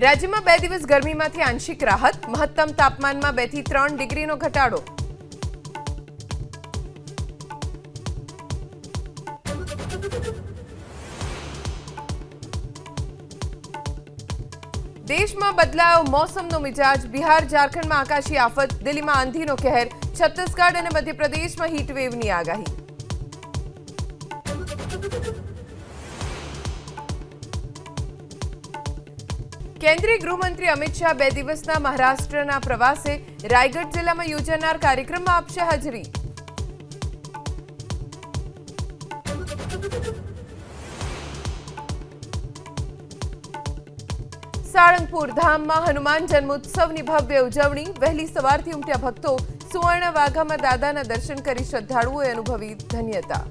રાજ્યમાં 2 દિવસ ગરમીમાંથી આંશિક રાહત, મહત્તમ તાપમાનમાં 2 થી 3 ડિગ્રીનો ઘટાડો. દેશમાં બદલાયો મોસમનો મિજાજ, બિહાર ઝારખંડમાં આકાશી આફત, દિલ્હીમાં આંધીનો કહેર, છત્તીસગઢ અને મધ્યપ્રદેશમાં હીટવેવની આગાહી. કેન્દ્રીય ગૃહમંત્રી અમિત શાહ 2 દિવસના મહારાષ્ટ્રના પ્રવાસે, રાયગઢ જિલ્લામાં યોજાનાર કાર્યક્રમમાં આપશે હાજરી. સાળંગપુર ધામમાં હનુમાન જન્મોત્સવની ભવ્ય ઉજવણી, વહેલી સવારથી ઉમટ્યા ભક્તો, સુવર્ણ વાઘામાં દાદાના દર્શન કરી શ્રદ્ધાળુઓએ અનુભવી ધન્યતા.